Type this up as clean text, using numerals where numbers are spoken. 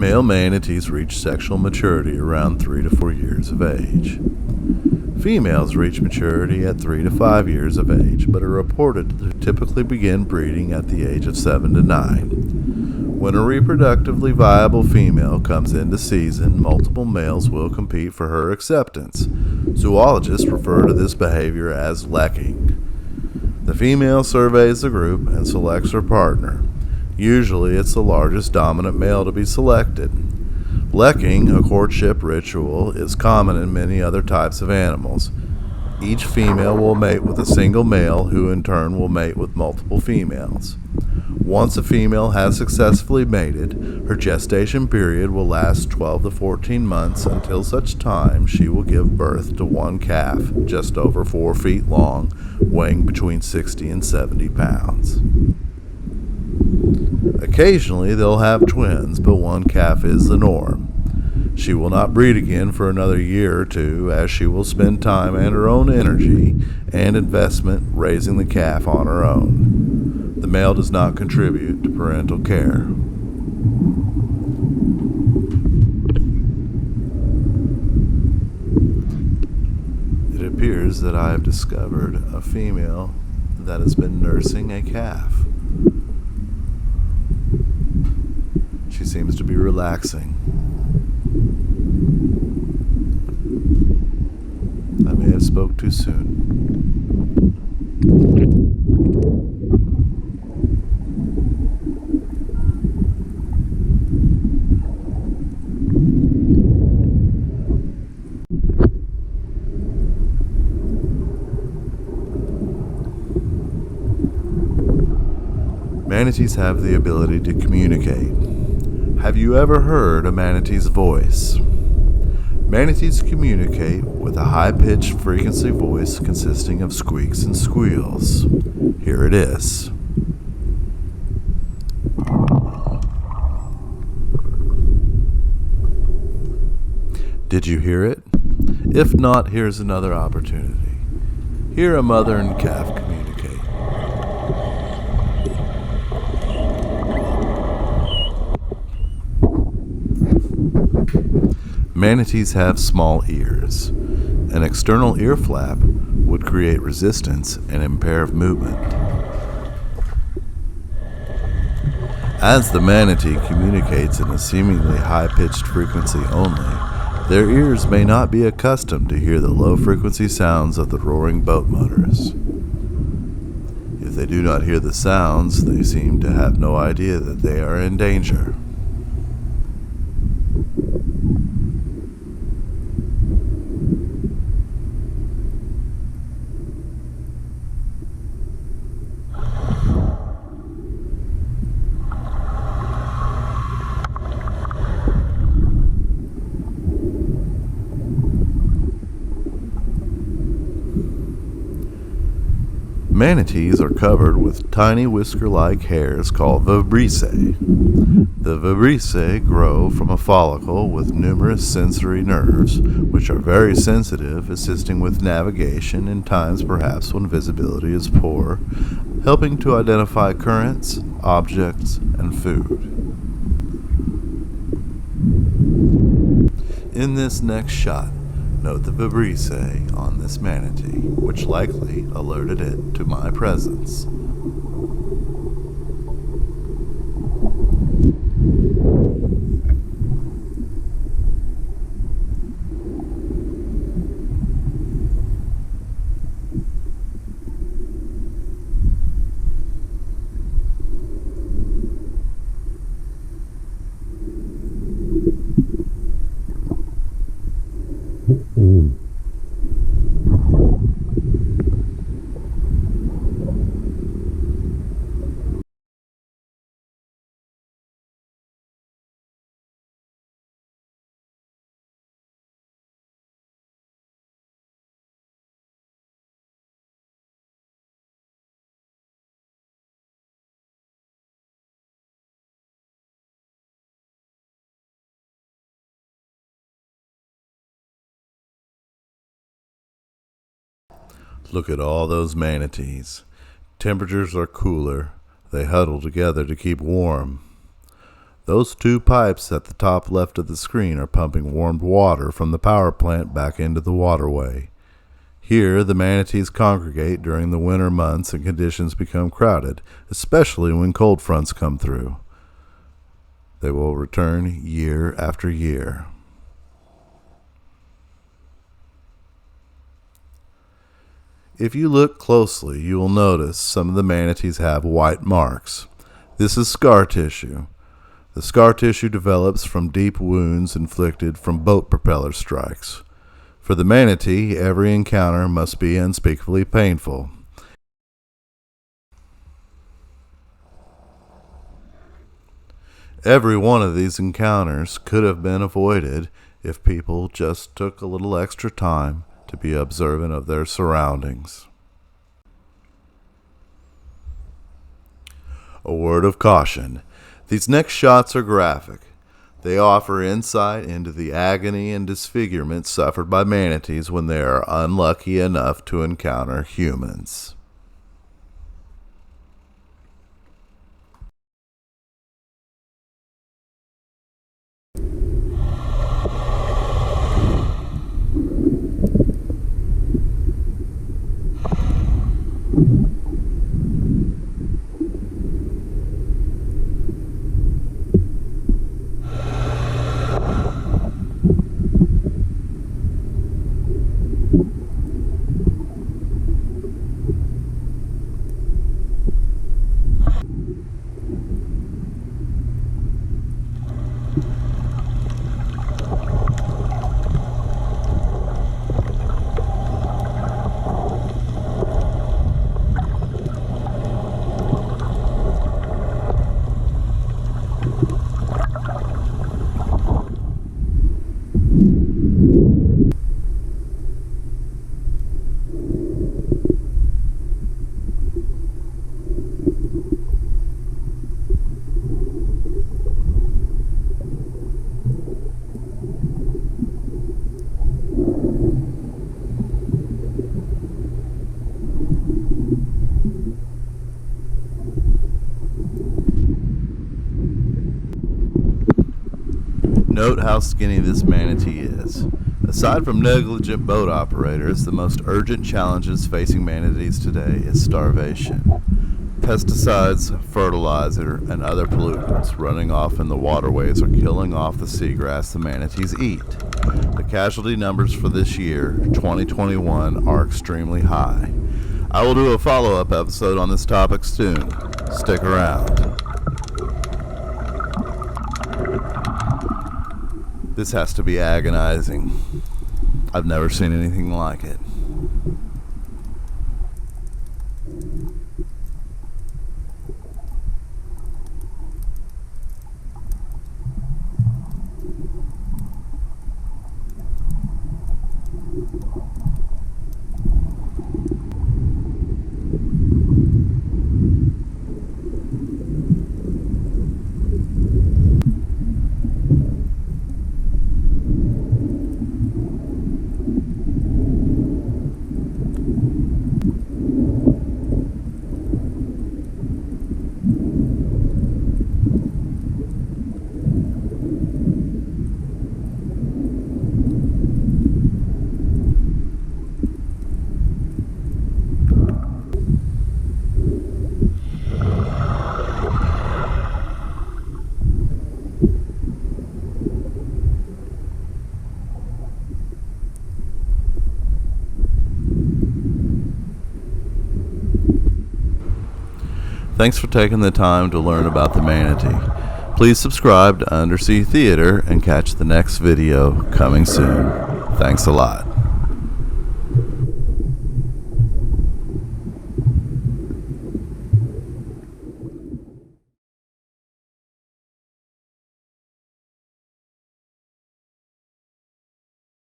Male manatees reach sexual maturity around 3 to 4 years of age. Females reach maturity at 3 to 5 years of age, but are reported to typically begin breeding at the age of 7 to 9. When a reproductively viable female comes into season, multiple males will compete for her acceptance. Zoologists refer to this behavior as lekking. The female surveys the group and selects her partner. Usually it's the largest dominant male to be selected. Lekking, a courtship ritual, is common in many other types of animals. Each female will mate with a single male, who in turn will mate with multiple females. Once a female has successfully mated, her gestation period will last 12 to 14 months until such time she will give birth to one calf, just over 4 feet long, weighing between 60 and 70 pounds. Occasionally they'll have twins, but one calf is the norm. She will not breed again for another year or two, as she will spend time and her own energy and investment raising the calf on her own. The male does not contribute to parental care. It appears that I have discovered a female that has been nursing a calf. She seems to be relaxing. I may have spoke too soon. Manatees have the ability to communicate. Have you ever heard a manatee's voice? Manatees communicate with a high-pitched frequency voice consisting of squeaks and squeals. Here it is. Did you hear it? If not, here's another opportunity. Hear a mother and calf communicate. Manatees have small ears. An external ear flap would create resistance and impair movement. As the manatee communicates in a seemingly high-pitched frequency only, their ears may not be accustomed to hear the low-frequency sounds of the roaring boat motors. If they do not hear the sounds, they seem to have no idea that they are in danger. Manatees are covered with tiny whisker-like hairs called vibrissae. The vibrissae grow from a follicle with numerous sensory nerves, which are very sensitive, assisting with navigation in times perhaps when visibility is poor, helping to identify currents, objects, and food. In this next shot, note the vibrissae on this manatee, which likely alerted it to my presence. Look at all those manatees. Temperatures are cooler. They huddle together to keep warm. Those two pipes at the top left of the screen are pumping warmed water from the power plant back into the waterway. Here, the manatees congregate during the winter months and conditions become crowded, especially when cold fronts come through. They will return year after year. If you look closely, you will notice some of the manatees have white marks. This is scar tissue. The scar tissue develops from deep wounds inflicted from boat propeller strikes. For the manatee, every encounter must be unspeakably painful. Every one of these encounters could have been avoided if people just took a little extra time to be observant of their surroundings. A word of caution. These next shots are graphic. They offer insight into the agony and disfigurement suffered by manatees when they are unlucky enough to encounter humans. Note how skinny this manatee is. Aside from negligent boat operators, the most urgent challenges facing manatees today is starvation. Pesticides, fertilizer, and other pollutants running off in the waterways are killing off the seagrass the manatees eat. The casualty numbers for this year, 2021, are extremely high. I will do a follow-up episode on this topic soon. Stick around. This has to be agonizing. I've never seen anything like it. Thanks for taking the time to learn about the manatee. Please subscribe to Undersea Theater and catch the next video coming soon. Thanks a lot.